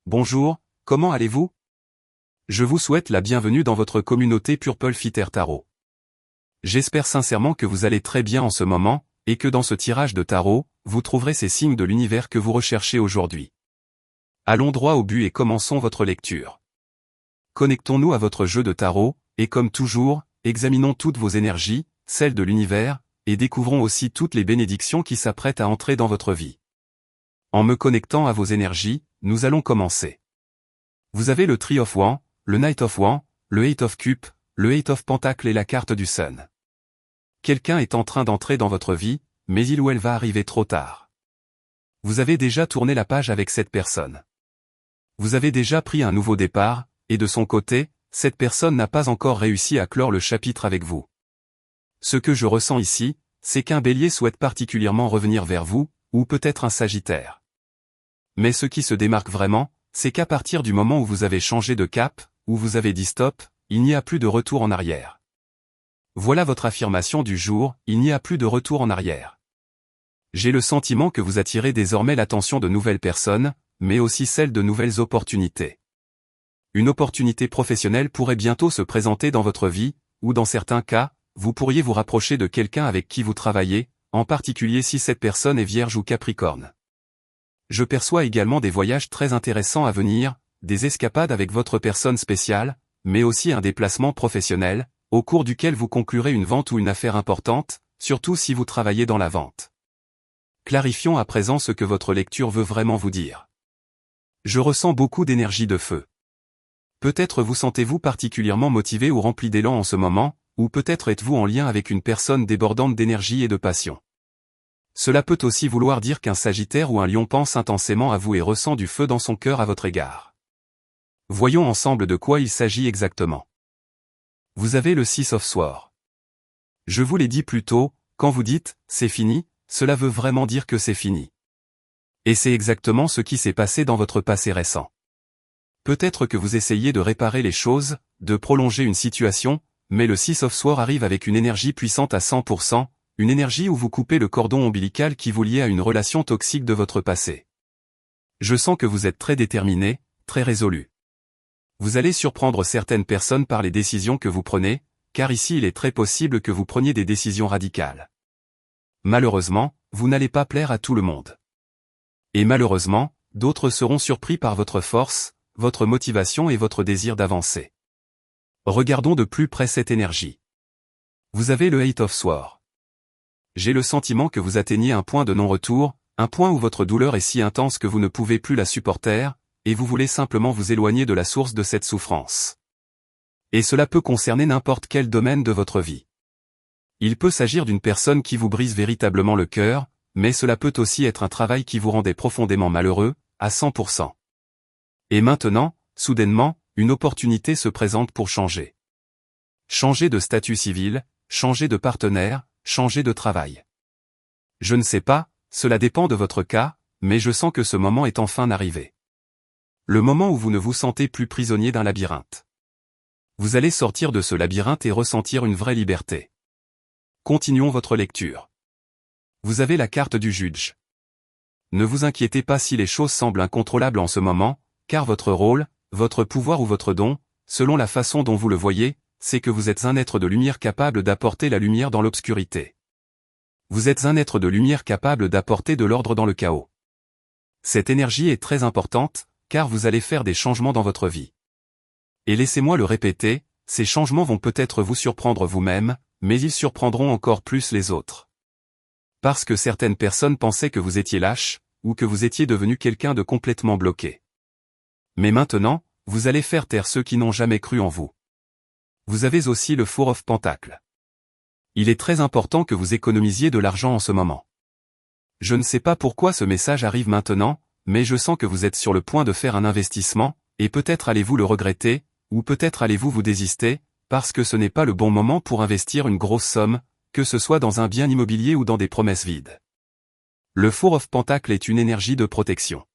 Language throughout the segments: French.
Bonjour, comment allez-vous? Je vous souhaite la bienvenue dans votre communauté Purple Fitter Tarot. J'espère sincèrement que vous allez très bien en ce moment, et que dans ce tirage de tarot, vous trouverez ces signes de l'univers que vous recherchez aujourd'hui. Allons droit au but et commençons votre lecture. Connectons-nous à votre jeu de tarot, et comme toujours, examinons toutes vos énergies, celles de l'univers, et découvrons aussi toutes les bénédictions qui s'apprêtent à entrer dans votre vie. En me connectant à vos énergies, nous allons commencer. Vous avez le Three of Wands, le Knight of Wands, le Eight of Cups, le Eight of Pentacles et la carte du Sun. Quelqu'un est en train d'entrer dans votre vie, mais il ou elle va arriver trop tard. Vous avez déjà tourné la page avec cette personne. Vous avez déjà pris un nouveau départ, et de son côté, cette personne n'a pas encore réussi à clore le chapitre avec vous. Ce que je ressens ici, c'est qu'un Bélier souhaite particulièrement revenir vers vous, ou peut-être un Sagittaire. Mais ce qui se démarque vraiment, c'est qu'à partir du moment où vous avez changé de cap, où vous avez dit stop, il n'y a plus de retour en arrière. Voilà votre affirmation du jour, il n'y a plus de retour en arrière. J'ai le sentiment que vous attirez désormais l'attention de nouvelles personnes, mais aussi celle de nouvelles opportunités. Une opportunité professionnelle pourrait bientôt se présenter dans votre vie, ou dans certains cas, vous pourriez vous rapprocher de quelqu'un avec qui vous travaillez, en particulier si cette personne est Vierge ou Capricorne. Je perçois également des voyages très intéressants à venir, des escapades avec votre personne spéciale, mais aussi un déplacement professionnel, au cours duquel vous conclurez une vente ou une affaire importante, surtout si vous travaillez dans la vente. Clarifions à présent ce que votre lecture veut vraiment vous dire. Je ressens beaucoup d'énergie de feu. Peut-être vous sentez-vous particulièrement motivé ou rempli d'élan en ce moment, ou peut-être êtes-vous en lien avec une personne débordante d'énergie et de passion. Cela peut aussi vouloir dire qu'un Sagittaire ou un Lion pense intensément à vous et ressent du feu dans son cœur à votre égard. Voyons ensemble de quoi il s'agit exactement. Vous avez le Six of Swords. Je vous l'ai dit plus tôt, quand vous dites « c'est fini », cela veut vraiment dire que c'est fini. Et c'est exactement ce qui s'est passé dans votre passé récent. Peut-être que vous essayez de réparer les choses, de prolonger une situation, mais le Six of Swords arrive avec une énergie puissante à 100%, une énergie où vous coupez le cordon ombilical qui vous liait à une relation toxique de votre passé. Je sens que vous êtes très déterminé, très résolu. Vous allez surprendre certaines personnes par les décisions que vous prenez, car ici il est très possible que vous preniez des décisions radicales. Malheureusement, vous n'allez pas plaire à tout le monde. Et malheureusement, d'autres seront surpris par votre force, votre motivation et votre désir d'avancer. Regardons de plus près cette énergie. Vous avez le Eight of Swords. J'ai le sentiment que vous atteignez un point de non-retour, un point où votre douleur est si intense que vous ne pouvez plus la supporter, et vous voulez simplement vous éloigner de la source de cette souffrance. Et cela peut concerner n'importe quel domaine de votre vie. Il peut s'agir d'une personne qui vous brise véritablement le cœur, mais cela peut aussi être un travail qui vous rendait profondément malheureux, à 100%. Et maintenant, soudainement, une opportunité se présente pour changer. Changer de statut civil, changer de partenaire, changer de travail. Je ne sais pas, cela dépend de votre cas, mais je sens que ce moment est enfin arrivé. Le moment où vous ne vous sentez plus prisonnier d'un labyrinthe. Vous allez sortir de ce labyrinthe et ressentir une vraie liberté. Continuons votre lecture. Vous avez la carte du juge. Ne vous inquiétez pas si les choses semblent incontrôlables en ce moment, car votre rôle, votre pouvoir ou votre don, selon la façon dont vous le voyez, c'est que vous êtes un être de lumière capable d'apporter la lumière dans l'obscurité. Vous êtes un être de lumière capable d'apporter de l'ordre dans le chaos. Cette énergie est très importante, car vous allez faire des changements dans votre vie. Et laissez-moi le répéter, ces changements vont peut-être vous surprendre vous-même, mais ils surprendront encore plus les autres. Parce que certaines personnes pensaient que vous étiez lâche, ou que vous étiez devenu quelqu'un de complètement bloqué. Mais maintenant, vous allez faire taire ceux qui n'ont jamais cru en vous. Vous avez aussi le Four of Pentacles. Il est très important que vous économisiez de l'argent en ce moment. Je ne sais pas pourquoi ce message arrive maintenant, mais je sens que vous êtes sur le point de faire un investissement, et peut-être allez-vous le regretter, ou peut-être allez-vous vous désister, parce que ce n'est pas le bon moment pour investir une grosse somme, que ce soit dans un bien immobilier ou dans des promesses vides. Le Four of Pentacles est une énergie de protection.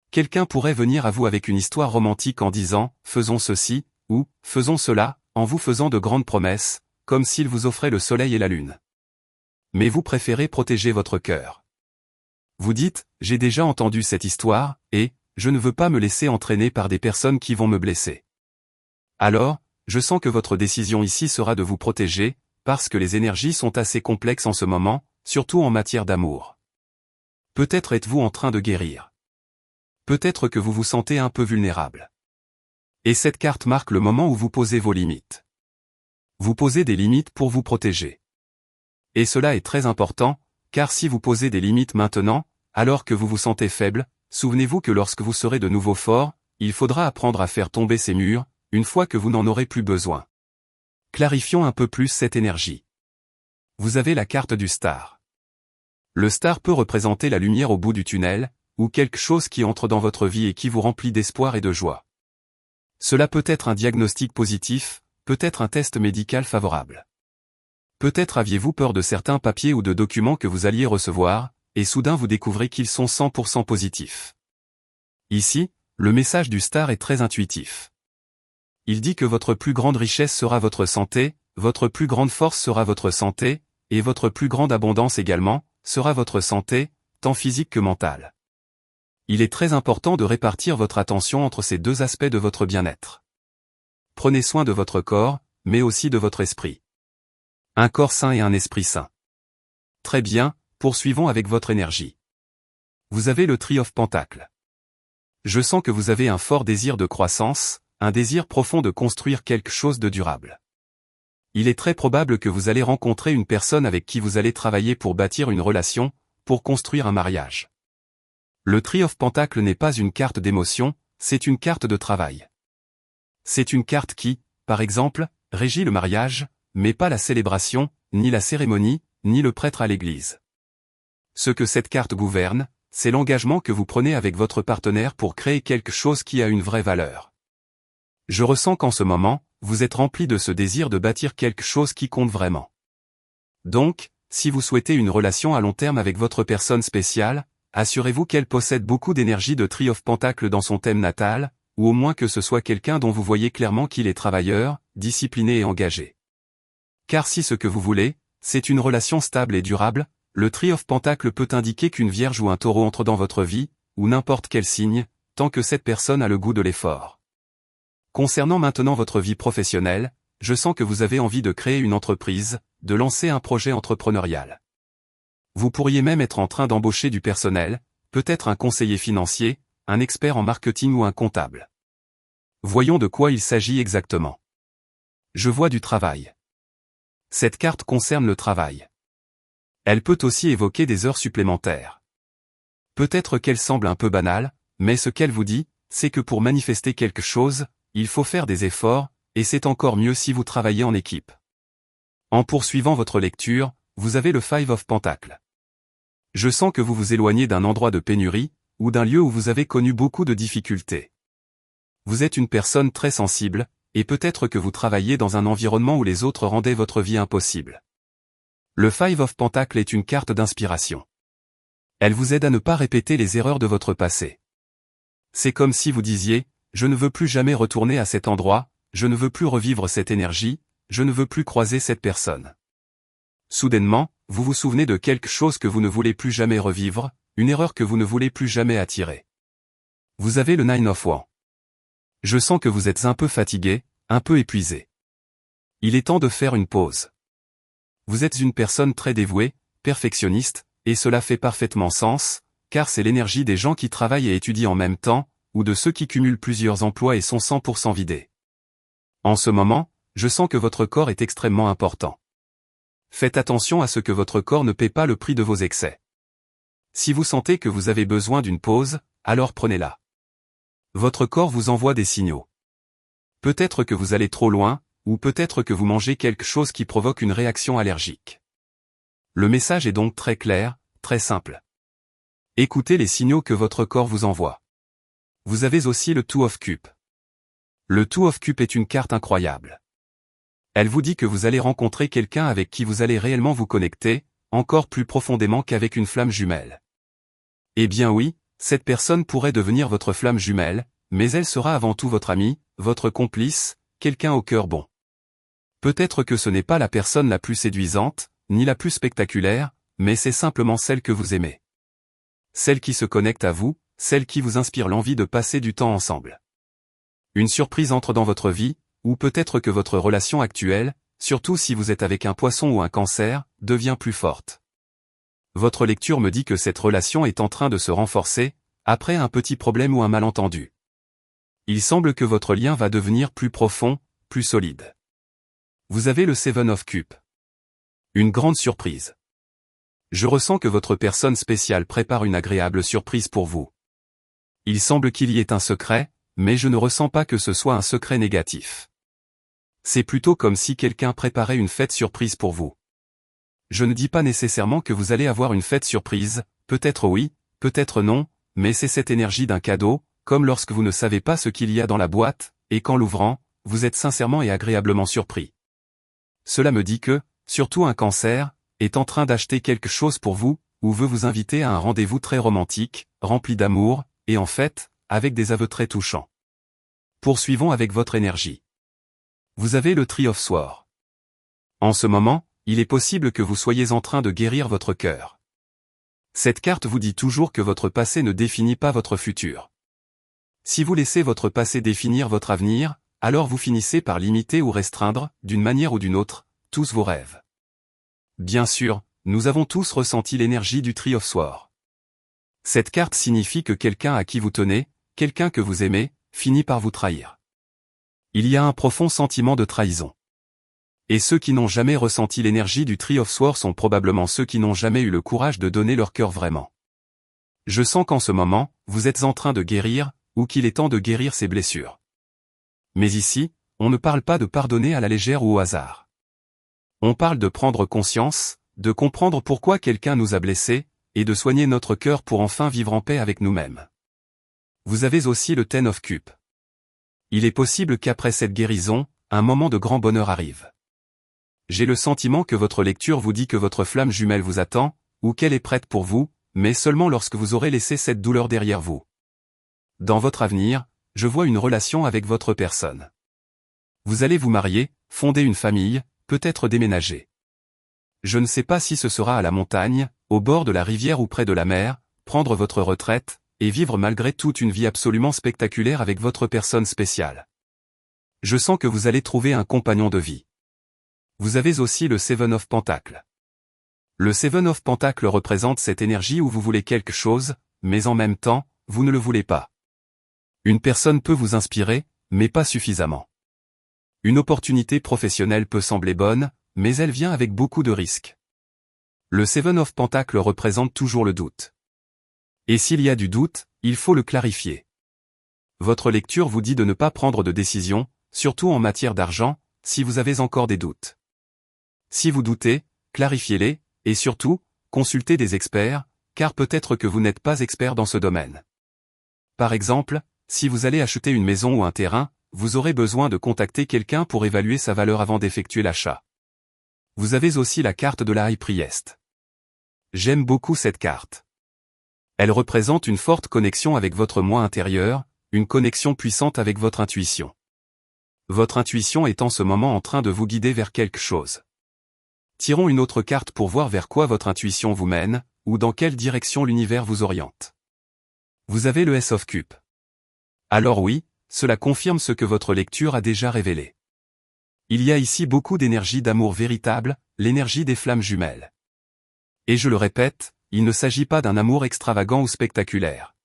Quelqu'un pourrait venir à vous avec une histoire romantique en disant « faisons ceci » ou « faisons cela », en vous faisant de grandes promesses, comme s'il vous offrait le soleil et la lune. Mais vous préférez protéger votre cœur. Vous dites « j'ai déjà entendu cette histoire » et je ne veux pas me laisser entraîner par des personnes qui vont me blesser. Alors, je sens que votre décision ici sera de vous protéger, parce que les énergies sont assez complexes en ce moment, surtout en matière d'amour. Peut-être êtes-vous en train de guérir. Peut-être que vous vous sentez un peu vulnérable. Et cette carte marque le moment où vous posez vos limites. Vous posez des limites pour vous protéger. Et cela est très important, car si vous posez des limites maintenant, alors que vous vous sentez faible, souvenez-vous que lorsque vous serez de nouveau fort, il faudra apprendre à faire tomber ces murs, une fois que vous n'en aurez plus besoin. Clarifions un peu plus cette énergie. Vous avez la carte du star. Le star peut représenter la lumière au bout du tunnel, ou quelque chose qui entre dans votre vie et qui vous remplit d'espoir et de joie. Cela peut être un diagnostic positif, peut-être un test médical favorable. Peut-être aviez-vous peur de certains papiers ou de documents que vous alliez recevoir, et soudain vous découvrez qu'ils sont 100% positifs. Ici, le message du star est très intuitif. Il dit que votre plus grande richesse sera votre santé, votre plus grande force sera votre santé, et votre plus grande abondance également, sera votre santé, tant physique que mentale. Il est très important de répartir votre attention entre ces deux aspects de votre bien-être. Prenez soin de votre corps, mais aussi de votre esprit. Un corps sain et un esprit sain. Très bien, poursuivons avec votre énergie. Vous avez le Three of Pentacles. Je sens que vous avez un fort désir de croissance, un désir profond de construire quelque chose de durable. Il est très probable que vous allez rencontrer une personne avec qui vous allez travailler pour bâtir une relation, pour construire un mariage. Le Three of Pentacles n'est pas une carte d'émotion, c'est une carte de travail. C'est une carte qui, par exemple, régit le mariage, mais pas la célébration, ni la cérémonie, ni le prêtre à l'église. Ce que cette carte gouverne, c'est l'engagement que vous prenez avec votre partenaire pour créer quelque chose qui a une vraie valeur. Je ressens qu'en ce moment, vous êtes rempli de ce désir de bâtir quelque chose qui compte vraiment. Donc, si vous souhaitez une relation à long terme avec votre personne spéciale, assurez-vous qu'elle possède beaucoup d'énergie de Three of Pentacles dans son thème natal, ou au moins que ce soit quelqu'un dont vous voyez clairement qu'il est travailleur, discipliné et engagé. Car si ce que vous voulez, c'est une relation stable et durable, le Three of Pentacles peut indiquer qu'une Vierge ou un Taureau entre dans votre vie, ou n'importe quel signe, tant que cette personne a le goût de l'effort. Concernant maintenant votre vie professionnelle, je sens que vous avez envie de créer une entreprise, de lancer un projet entrepreneurial. Vous pourriez même être en train d'embaucher du personnel, peut-être un conseiller financier, un expert en marketing ou un comptable. Voyons de quoi il s'agit exactement. Je vois du travail. Cette carte concerne le travail. Elle peut aussi évoquer des heures supplémentaires. Peut-être qu'elle semble un peu banale, mais ce qu'elle vous dit, c'est que pour manifester quelque chose, il faut faire des efforts, et c'est encore mieux si vous travaillez en équipe. En poursuivant votre lecture, vous avez le Five of Pentacles. Je sens que vous vous éloignez d'un endroit de pénurie, ou d'un lieu où vous avez connu beaucoup de difficultés. Vous êtes une personne très sensible, et peut-être que vous travaillez dans un environnement où les autres rendaient votre vie impossible. Le Five of Pentacles est une carte d'inspiration. Elle vous aide à ne pas répéter les erreurs de votre passé. C'est comme si vous disiez, je ne veux plus jamais retourner à cet endroit, je ne veux plus revivre cette énergie, je ne veux plus croiser cette personne. Soudainement, vous vous souvenez de quelque chose que vous ne voulez plus jamais revivre, une erreur que vous ne voulez plus jamais attirer. Vous avez le Nine of Wands. Je sens que vous êtes un peu fatigué, un peu épuisé. Il est temps de faire une pause. Vous êtes une personne très dévouée, perfectionniste, et cela fait parfaitement sens, car c'est l'énergie des gens qui travaillent et étudient en même temps, ou de ceux qui cumulent plusieurs emplois et sont 100% vidés. En ce moment, je sens que votre corps est extrêmement important. Faites attention à ce que votre corps ne paie pas le prix de vos excès. Si vous sentez que vous avez besoin d'une pause, alors prenez-la. Votre corps vous envoie des signaux. Peut-être que vous allez trop loin, ou peut-être que vous mangez quelque chose qui provoque une réaction allergique. Le message est donc très clair, très simple. Écoutez les signaux que votre corps vous envoie. Vous avez aussi le Two of Cups. Le Two of Cups est une carte incroyable. Elle vous dit que vous allez rencontrer quelqu'un avec qui vous allez réellement vous connecter, encore plus profondément qu'avec une flamme jumelle. Eh bien oui, cette personne pourrait devenir votre flamme jumelle, mais elle sera avant tout votre ami, votre complice, quelqu'un au cœur bon. Peut-être que ce n'est pas la personne la plus séduisante, ni la plus spectaculaire, mais c'est simplement celle que vous aimez. Celle qui se connecte à vous, celle qui vous inspire l'envie de passer du temps ensemble. Une surprise entre dans votre vie, ou peut-être que votre relation actuelle, surtout si vous êtes avec un poisson ou un cancer, devient plus forte. Votre lecture me dit que cette relation est en train de se renforcer, après un petit problème ou un malentendu. Il semble que votre lien va devenir plus profond, plus solide. Vous avez le Seven of Cups. Une grande surprise. Je ressens que votre personne spéciale prépare une agréable surprise pour vous. Il semble qu'il y ait un secret, mais je ne ressens pas que ce soit un secret négatif. C'est plutôt comme si quelqu'un préparait une fête surprise pour vous. Je ne dis pas nécessairement que vous allez avoir une fête surprise, peut-être oui, peut-être non, mais c'est cette énergie d'un cadeau, comme lorsque vous ne savez pas ce qu'il y a dans la boîte, et qu'en l'ouvrant, vous êtes sincèrement et agréablement surpris. Cela me dit que, surtout un cancer, est en train d'acheter quelque chose pour vous, ou veut vous inviter à un rendez-vous très romantique, rempli d'amour, et en fait, avec des aveux très touchants. Poursuivons avec votre énergie. Vous avez le Three of Swords. En ce moment, il est possible que vous soyez en train de guérir votre cœur. Cette carte vous dit toujours que votre passé ne définit pas votre futur. Si vous laissez votre passé définir votre avenir, alors vous finissez par limiter ou restreindre, d'une manière ou d'une autre, tous vos rêves. Bien sûr, nous avons tous ressenti l'énergie du Three of Swords. Cette carte signifie que quelqu'un à qui vous tenez, quelqu'un que vous aimez, finit par vous trahir. Il y a un profond sentiment de trahison. Et ceux qui n'ont jamais ressenti l'énergie du Three of Swords sont probablement ceux qui n'ont jamais eu le courage de donner leur cœur vraiment. Je sens qu'en ce moment, vous êtes en train de guérir, ou qu'il est temps de guérir ces blessures. Mais ici, on ne parle pas de pardonner à la légère ou au hasard. On parle de prendre conscience, de comprendre pourquoi quelqu'un nous a blessés, et de soigner notre cœur pour enfin vivre en paix avec nous-mêmes. Vous avez aussi le Ten of Cups. Il est possible qu'après cette guérison, un moment de grand bonheur arrive. J'ai le sentiment que votre lecture vous dit que votre flamme jumelle vous attend, ou qu'elle est prête pour vous, mais seulement lorsque vous aurez laissé cette douleur derrière vous. Dans votre avenir, je vois une relation avec votre personne. Vous allez vous marier, fonder une famille, peut-être déménager. Je ne sais pas si ce sera à la montagne, au bord de la rivière ou près de la mer, prendre votre retraite, et vivre malgré tout une vie absolument spectaculaire avec votre personne spéciale. Je sens que vous allez trouver un compagnon de vie. Vous avez aussi le Seven of Pentacles. Le Seven of Pentacles représente cette énergie où vous voulez quelque chose, mais en même temps, vous ne le voulez pas. Une personne peut vous inspirer, mais pas suffisamment. Une opportunité professionnelle peut sembler bonne, mais elle vient avec beaucoup de risques. Le Seven of Pentacles représente toujours le doute. Et s'il y a du doute, il faut le clarifier. Votre lecture vous dit de ne pas prendre de décision, surtout en matière d'argent, si vous avez encore des doutes. Si vous doutez, clarifiez-les, et surtout, consultez des experts, car peut-être que vous n'êtes pas expert dans ce domaine. Par exemple, si vous allez acheter une maison ou un terrain, vous aurez besoin de contacter quelqu'un pour évaluer sa valeur avant d'effectuer l'achat. Vous avez aussi la carte de la High Priest. J'aime beaucoup cette carte. Elle représente une forte connexion avec votre moi intérieur, une connexion puissante avec votre intuition. Votre intuition est en ce moment en train de vous guider vers quelque chose. Tirons une autre carte pour voir vers quoi votre intuition vous mène, ou dans quelle direction l'univers vous oriente. Vous avez le Ace of Cups. Alors oui, cela confirme ce que votre lecture a déjà révélé. Il y a ici beaucoup d'énergie d'amour véritable, l'énergie des flammes jumelles. Et je le répète, il ne s'agit pas d'un amour extravagant ou spectaculaire.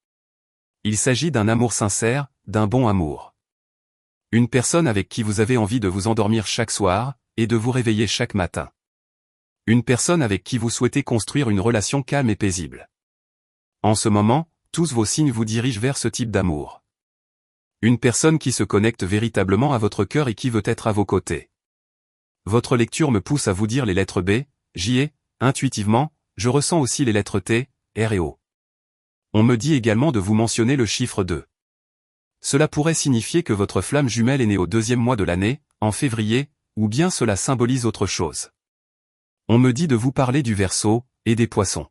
Il s'agit d'un amour sincère, d'un bon amour. Une personne avec qui vous avez envie de vous endormir chaque soir, et de vous réveiller chaque matin. Une personne avec qui vous souhaitez construire une relation calme et paisible. En ce moment, tous vos signes vous dirigent vers ce type d'amour. Une personne qui se connecte véritablement à votre cœur et qui veut être à vos côtés. Votre lecture me pousse à vous dire les lettres B, J et, intuitivement, je ressens aussi les lettres T, R et O. On me dit également de vous mentionner le chiffre 2. Cela pourrait signifier que votre flamme jumelle est née au 2e mois de l'année, en février, ou bien cela symbolise autre chose. On me dit de vous parler du Verseau, et des Poissons.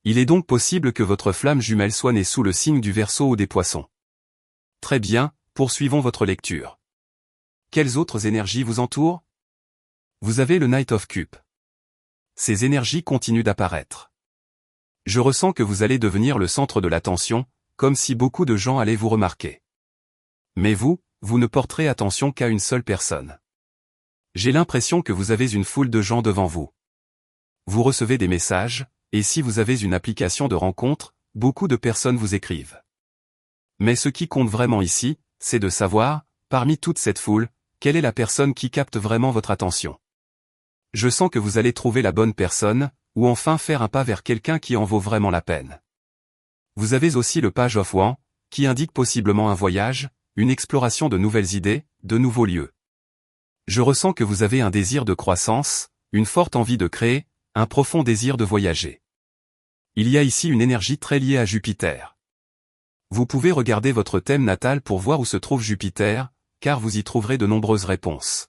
Il est donc possible que votre flamme jumelle soit née sous le signe du Verseau ou des Poissons. Très bien, poursuivons votre lecture. Quelles autres énergies vous entourent? Vous avez le Knight of Cups. Ces énergies continuent d'apparaître. Je ressens que vous allez devenir le centre de l'attention, comme si beaucoup de gens allaient vous remarquer. Mais vous ne porterez attention qu'à une seule personne. J'ai l'impression que vous avez une foule de gens devant vous. Vous recevez des messages, et si vous avez une application de rencontre, beaucoup de personnes vous écrivent. Mais ce qui compte vraiment ici, c'est de savoir, parmi toute cette foule, quelle est la personne qui capte vraiment votre attention. Je sens que vous allez trouver la bonne personne, ou enfin faire un pas vers quelqu'un qui en vaut vraiment la peine. Vous avez aussi le Page of Wands, qui indique possiblement un voyage, une exploration de nouvelles idées, de nouveaux lieux. Je ressens que vous avez un désir de croissance, une forte envie de créer, un profond désir de voyager. Il y a ici une énergie très liée à Jupiter. Vous pouvez regarder votre thème natal pour voir où se trouve Jupiter, car vous y trouverez de nombreuses réponses.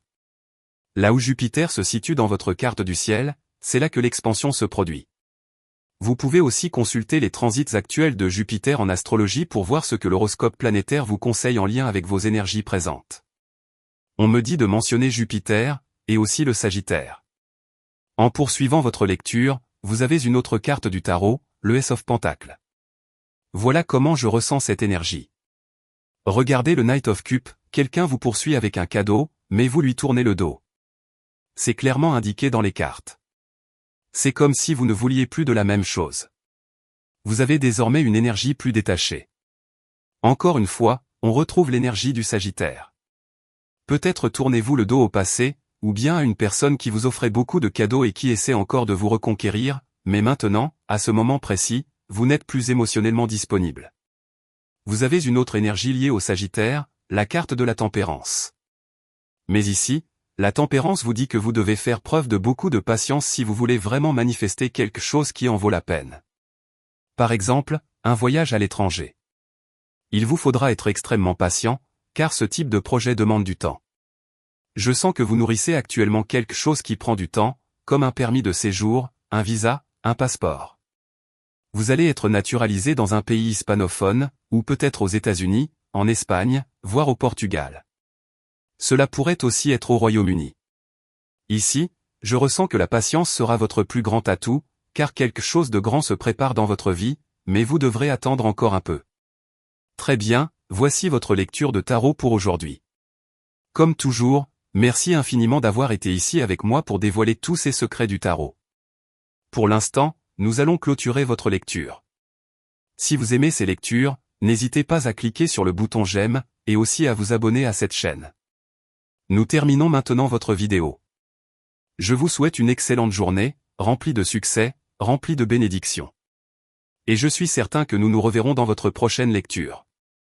Là où Jupiter se situe dans votre carte du ciel, c'est là que l'expansion se produit. Vous pouvez aussi consulter les transits actuels de Jupiter en astrologie pour voir ce que l'horoscope planétaire vous conseille en lien avec vos énergies présentes. On me dit de mentionner Jupiter, et aussi le Sagittaire. En poursuivant votre lecture, vous avez une autre carte du tarot, le Ace of Pentacles. Voilà comment je ressens cette énergie. Regardez le Knight of Cups, quelqu'un vous poursuit avec un cadeau, mais vous lui tournez le dos. C'est clairement indiqué dans les cartes. C'est comme si vous ne vouliez plus de la même chose. Vous avez désormais une énergie plus détachée. Encore une fois, on retrouve l'énergie du Sagittaire. Peut-être tournez-vous le dos au passé, ou bien à une personne qui vous offrait beaucoup de cadeaux et qui essaie encore de vous reconquérir, mais maintenant, à ce moment précis, vous n'êtes plus émotionnellement disponible. Vous avez une autre énergie liée au Sagittaire, la carte de la tempérance. Mais ici, la tempérance vous dit que vous devez faire preuve de beaucoup de patience si vous voulez vraiment manifester quelque chose qui en vaut la peine. Par exemple, un voyage à l'étranger. Il vous faudra être extrêmement patient, car ce type de projet demande du temps. Je sens que vous nourrissez actuellement quelque chose qui prend du temps, comme un permis de séjour, un visa, un passeport. Vous allez être naturalisé dans un pays hispanophone, ou peut-être aux États-Unis, en Espagne, voire au Portugal. Cela pourrait aussi être au Royaume-Uni. Ici, je ressens que la patience sera votre plus grand atout, car quelque chose de grand se prépare dans votre vie, mais vous devrez attendre encore un peu. Très bien, voici votre lecture de tarot pour aujourd'hui. Comme toujours, merci infiniment d'avoir été ici avec moi pour dévoiler tous ces secrets du tarot. Pour l'instant, nous allons clôturer votre lecture. Si vous aimez ces lectures, n'hésitez pas à cliquer sur le bouton j'aime, et aussi à vous abonner à cette chaîne. Nous terminons maintenant votre vidéo. Je vous souhaite une excellente journée, remplie de succès, remplie de bénédictions. Et je suis certain que nous nous reverrons dans votre prochaine lecture.